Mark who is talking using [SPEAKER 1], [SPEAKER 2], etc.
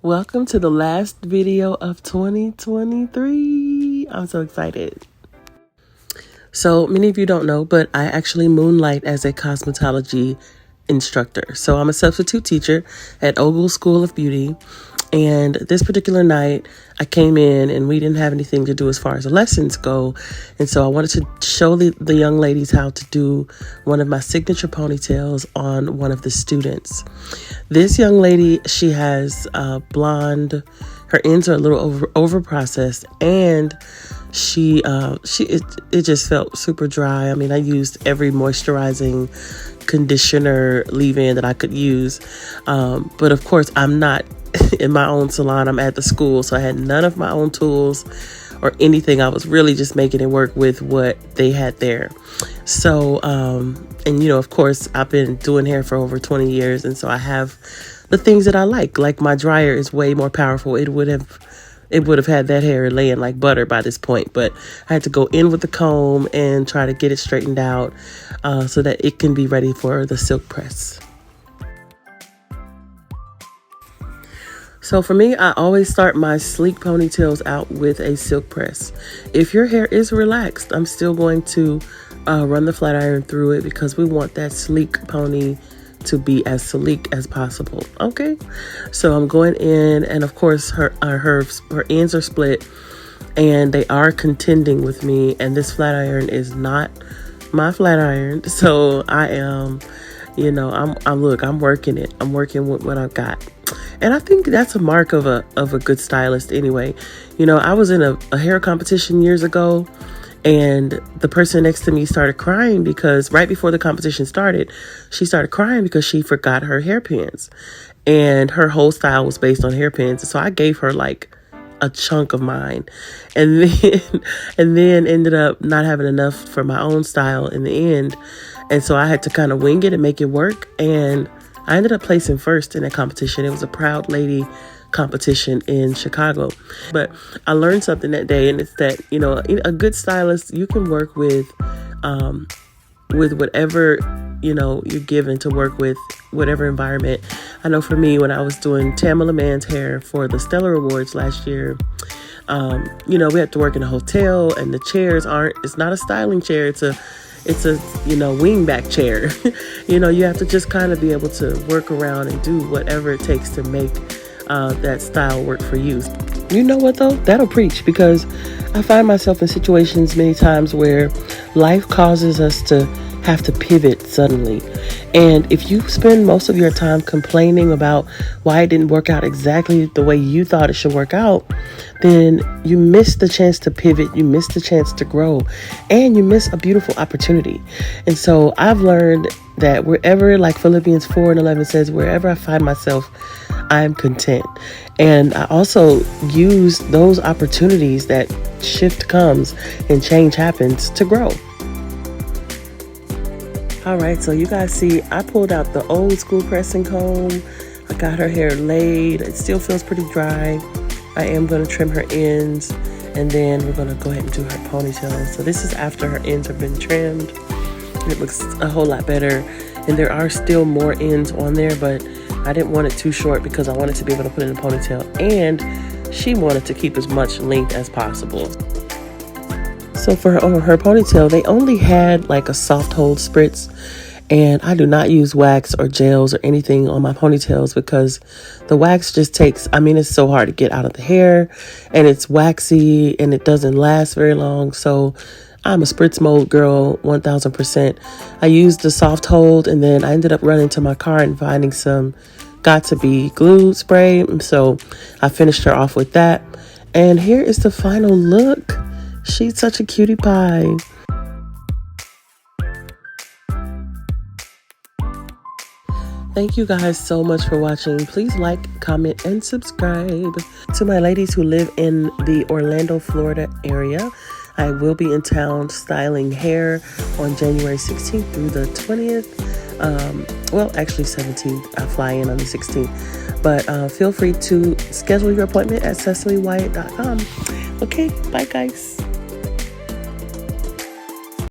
[SPEAKER 1] Welcome to the last video of 2023. I'm so excited. So many of you don't know, but I actually moonlight as a cosmetology instructor. So I'm a substitute teacher at Ogle School of Beauty. And this particular night, I came in and we didn't have anything to do as far as the lessons go. And so I wanted to show the young ladies how to do one of my signature ponytails on one of the students. This young lady, she has blonde, her ends are a little over processed, and it just felt super dry. I mean, I used every moisturizing conditioner leave-in that I could use. But of course, I'm not in my own salon. I'm at the school, so I had none of my own tools or anything. I was really just making it work with what they had there. So, and of course, I've been doing hair for over 20 years, and so I have the things that I like. Like my dryer is way more powerful. It would have had that hair laying like butter by this point, but I had to go in with the comb and try to get it straightened out so that it can be ready for the silk press. So for me, I always start my sleek ponytails out with a silk press. If your hair is relaxed, I'm still going to run the flat iron through it because we want that sleek pony to be as sleek as possible. Okay, so I'm going in, and of course her ends are split and they are contending with me, and this flat iron is not my flat iron. So I am, I'm working it. I'm working with what I've got. And I think that's a mark of a good stylist anyway. I was in a hair competition years ago, and the person next to me started crying because right before the competition started, she started crying because she forgot her hairpins. And her whole style was based on hairpins. So I gave her like a chunk of mine, and then ended up not having enough for my own style in the end. And so I had to kind of wing it and make it work. And I ended up placing first in that competition. It was a Proud Lady competition in Chicago. But I learned something that day, and it's that, a good stylist, you can work with whatever, you're given to work with, whatever environment. I know for me, when I was doing Tamala Mann's hair for the Stellar Awards last year, we had to work in a hotel, and the chairs it's not a styling chair. It's a wingback chair. You have to just kind of be able to work around and do whatever it takes to make that style work for you. You know what though? That'll preach, because I find myself in situations many times where life causes us to have to pivot suddenly. And if you spend most of your time complaining about why it didn't work out exactly the way you thought it should work out, then you miss the chance to pivot, you miss the chance to grow, and you miss a beautiful opportunity. And so I've learned that wherever, like Philippians 4:11 says, wherever I find myself, I am content. And I also use those opportunities that shift comes and change happens to grow. All right, so you guys see, I pulled out the old school pressing comb. I got her hair laid. It still feels pretty dry. I am going to trim her ends, and then we're going to go ahead and do her ponytail. So this is after her ends have been trimmed. It looks a whole lot better, and there are still more ends on there, but I didn't want it too short because I wanted to be able to put it in a ponytail, and she wanted to keep as much length as possible. So for her ponytail, they only had like a soft hold spritz, and I do not use wax or gels or anything on my ponytails because the wax just takes, it's so hard to get out of the hair, and it's waxy and it doesn't last very long. So I'm a spritz mode girl, 1000%. I used the soft hold, and then I ended up running to my car and finding some got-to-be glue spray. So I finished her off with that. And here is the final look. She's such a cutie pie. Thank you guys so much for watching. Please like, comment, and subscribe. To my ladies who live in the Orlando, Florida area, I will be in town styling hair on January 16th through the 20th. Actually 17th. I fly in on the 16th. But feel free to schedule your appointment at CecilyWyatt.com. Okay, bye guys.